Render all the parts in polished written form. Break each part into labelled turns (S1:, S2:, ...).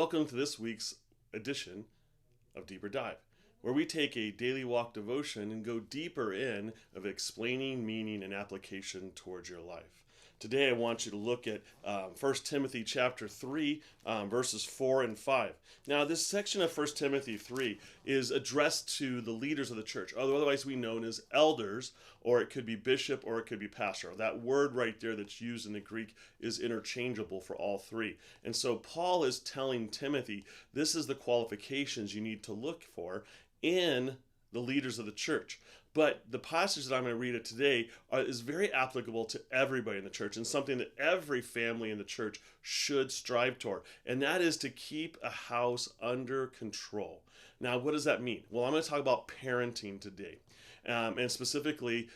S1: welcome to this week's edition of Deeper Dive, where we take a daily walk devotion and go deeper in of explaining meaning and application towards your life. Today I want you to look at 1 Timothy chapter 3, verses 4 and 5. Now this section of 1 Timothy 3 is addressed to the leaders of the church, otherwise we known as elders, or it could be bishop, or it could be pastor. That word right there that's used in the Greek is interchangeable for all three. And so Paul is telling Timothy, this is the qualifications you need to look for in the leaders of the church. But the passage that I'm going to read it today is very applicable to everybody in the church and something that every family in the church should strive toward. And that is to keep a house under control. Now, what does that mean? Well, I'm going to talk about parenting today. And specifically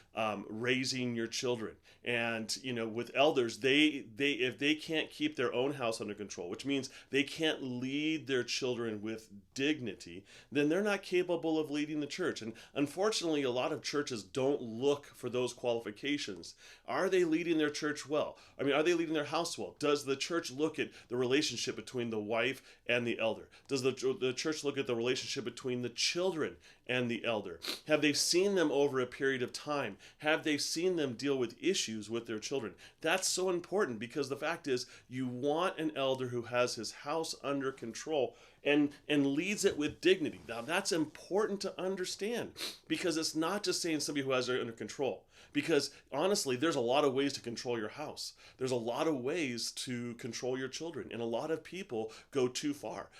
S1: raising your children. And with elders, they if they can't keep their own house under control, which means they can't lead their children with dignity, then they're not capable of leading the church. And unfortunately, a lot of churches don't look for those qualifications. Are they leading their church well? I mean, are they leading their house well? Does the church look at the relationship between the wife and the elder? Does the church look at the relationship between the children and the elder? Have they seen them over a period of time? Have they seen them deal with issues with their children? That's so important, because the fact is, you want an elder who has his house under control and leads it with dignity. Now that's important to understand, because it's not just saying somebody who has it under control. Because honestly, there's a lot of ways to control your house. There's a lot of ways to control your children, and a lot of people go too far.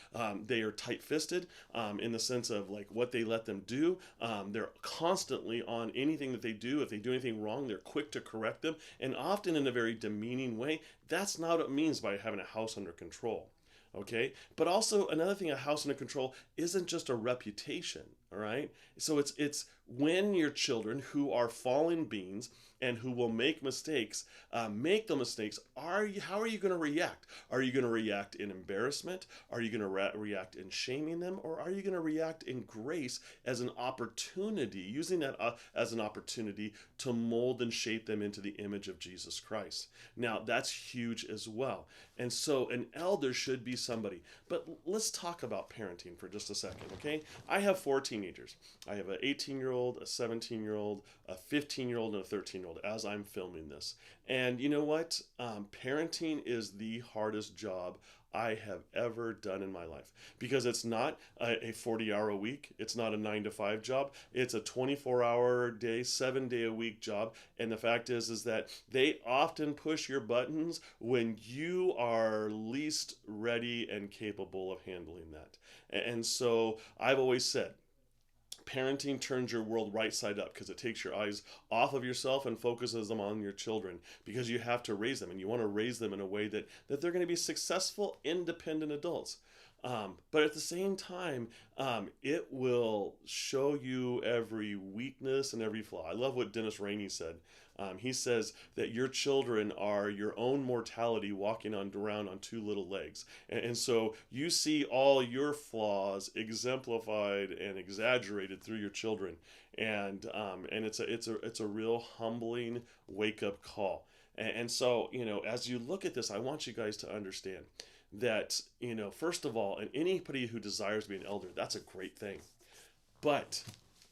S1: They are tight-fisted in the sense of like what they let them do. They're constantly on anything that they do. If they do anything wrong, they're quick to correct them, and often in a very demeaning way. That's not what it means by having a house under control. Okay, but also another thing, a house under control isn't just a reputation. All right, so it's when your children, who are fallen beings and who will make mistakes, make the mistakes. How are you going to react? Are you going to react in embarrassment? Are you going to react in shaming them, or are you going to react in grace as an opportunity, using that as an opportunity to mold and shape them into the image of Jesus Christ? Now that's huge as well. And so an elder should be somebody. But let's talk about parenting for just a second, okay? I have 4 teenagers. I have an 18-year-old, a 17-year-old, a 15-year-old, and a 13-year-old as I'm filming this. And you know what? Parenting is the hardest job I have ever done in my life, because it's not a 40-hour a week. It's not a 9-to-5 job. It's a 24-hour day, 7-day-a-week job. And the fact is that they often push your buttons when you are least ready and capable of handling that. And so I've always said, parenting turns your world right side up, because it takes your eyes off of yourself and focuses them on your children, because you have to raise them, and you want to raise them in a way that they're going to be successful, independent adults. But at the same time, it will show you every weakness and every flaw. I love what Dennis Rainey said. He says that your children are your own mortality walking around on 2 little legs. And so you see all your flaws exemplified and exaggerated through your children. And it's a real humbling wake-up call. And so, as you look at this, I want you guys to understand that, first of all, and anybody who desires to be an elder, that's a great thing. But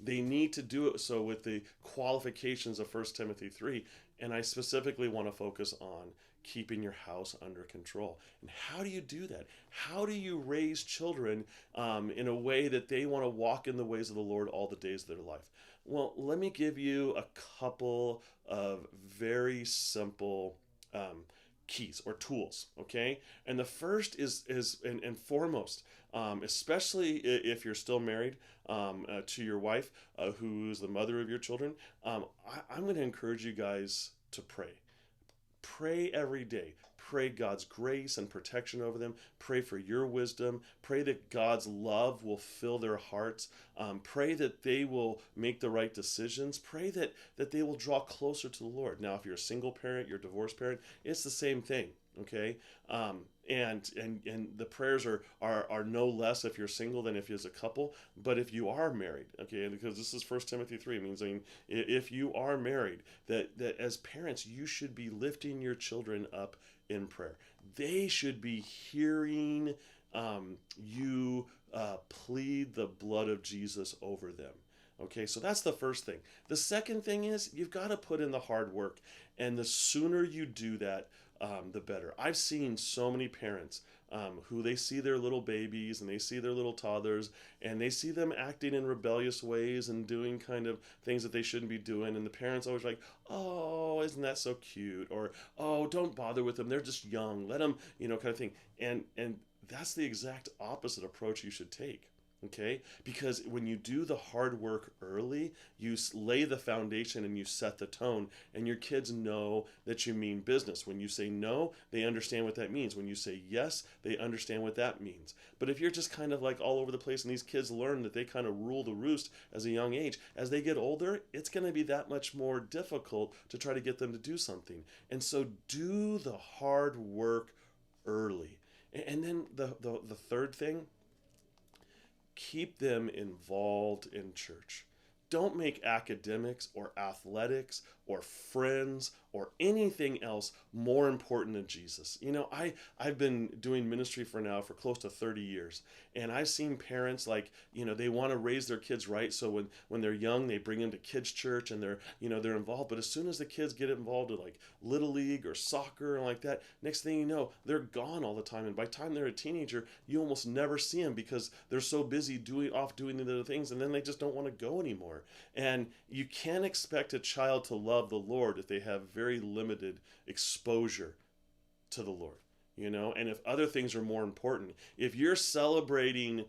S1: they need to do it so with the qualifications of 1 Timothy 3. And I specifically want to focus on keeping your house under control. And how do you do that? How do you raise children in a way that they want to walk in the ways of the Lord all the days of their life? Well, let me give you a couple of very simple keys or tools, okay? And the first is and foremost, especially if you're still married to your wife, who's the mother of your children, I'm going to encourage you guys to pray. Pray every day. Pray God's grace and protection over them. Pray for your wisdom. Pray that God's love will fill their hearts. Pray that they will make the right decisions. Pray that they will draw closer to the Lord. Now, if you're a single parent, you're a divorced parent, it's the same thing, okay? And the prayers are no less if you're single than if you're a couple. But if you are married, okay, because this is 1 Timothy 3, it means, if you are married, that as parents, you should be lifting your children up in prayer. They should be hearing you plead the blood of Jesus over them. Okay, so that's the first thing. The second thing is you've got to put in the hard work, and the sooner you do that, the better. I've seen so many parents who they see their little babies and they see their little toddlers and they see them acting in rebellious ways and doing kind of things that they shouldn't be doing, and the parents always like, oh, isn't that so cute, or oh, don't bother with them, they're just young, let them, kind of thing. And that's the exact opposite approach you should take. Okay, because when you do the hard work early, you lay the foundation and you set the tone, and your kids know that you mean business. When you say no, they understand what that means. When you say yes, they understand what that means. But if you're just kind of like all over the place and these kids learn that they kind of rule the roost as a young age, as they get older, it's going to be that much more difficult to try to get them to do something. And so do the hard work early. And then the third thing, keep them involved in church. Don't make academics or athletics or friends or anything else more important than Jesus. I've been doing ministry for close to 30 years. And I've seen parents they want to raise their kids right. So when they're young, they bring them to kids church and they're involved. But as soon as the kids get involved in like Little League or soccer and like that, next thing you know, they're gone all the time. And by the time they're a teenager, you almost never see them because they're so busy doing the other things. And then they just don't want to go anymore. And you can't expect a child to love the Lord if they have very limited exposure to the Lord, and if other things are more important. If you're celebrating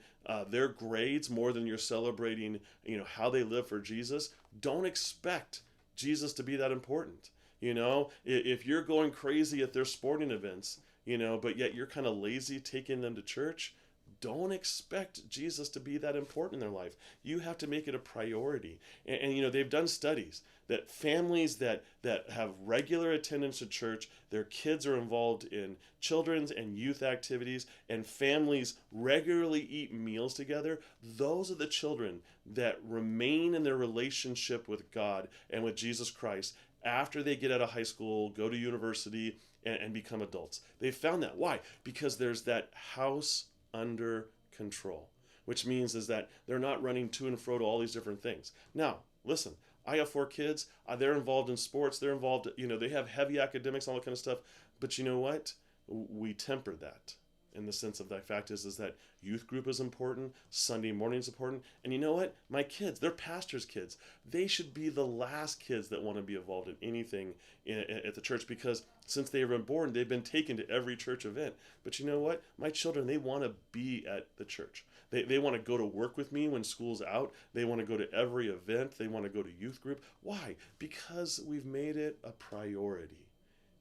S1: their grades more than you're celebrating, how they live for Jesus, don't expect Jesus to be that important. If you're going crazy at their sporting events, but yet you're kind of lazy taking them to church, don't expect Jesus to be that important in their life. You have to make it a priority. And they've done studies that families that have regular attendance to church, their kids are involved in children's and youth activities, and families regularly eat meals together, those are the children that remain in their relationship with God and with Jesus Christ after they get out of high school, go to university, and become adults. They found that. Why? Because there's that house under control, which means is that they're not running to and fro to all these different things. Now, listen, I have 4 kids. They're involved in sports. They're involved, they have heavy academics, all that kind of stuff. But you know what? We temper that in the sense of the fact is that youth group is important, Sunday morning is important, and you know what? My kids, they're pastors' kids. They should be the last kids that want to be involved in anything at the church, because since they've been born, they've been taken to every church event. But you know what? My children, they want to be at the church. They want to go to work with me when school's out. They want to go to every event. They want to go to youth group. Why? Because we've made it a priority.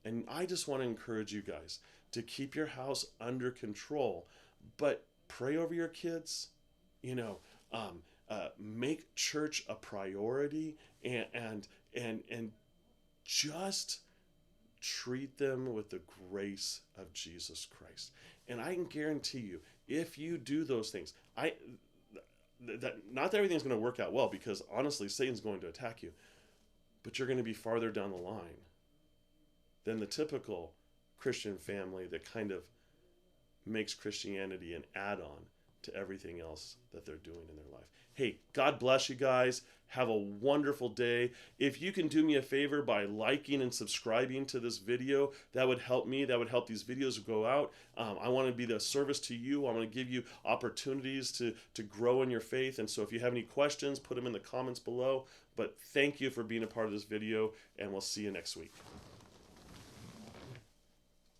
S1: And I just want to encourage you guys to keep your house under control, but pray over your kids, make church a priority, and just treat them with the grace of Jesus Christ. And I can guarantee you, if you do those things, not that everything's going to work out well, because honestly, Satan's going to attack you, but you're going to be farther down the line than the typical Christian family that kind of makes Christianity an add-on to everything else that they're doing in their life. Hey, God bless you guys. Have a wonderful day. If you can do me a favor by liking and subscribing to this video, that would help me. That would help these videos go out. I want to be the service to you. I want to give you opportunities to grow in your faith. And so if you have any questions, put them in the comments below. But thank you for being a part of this video, and we'll see you next week.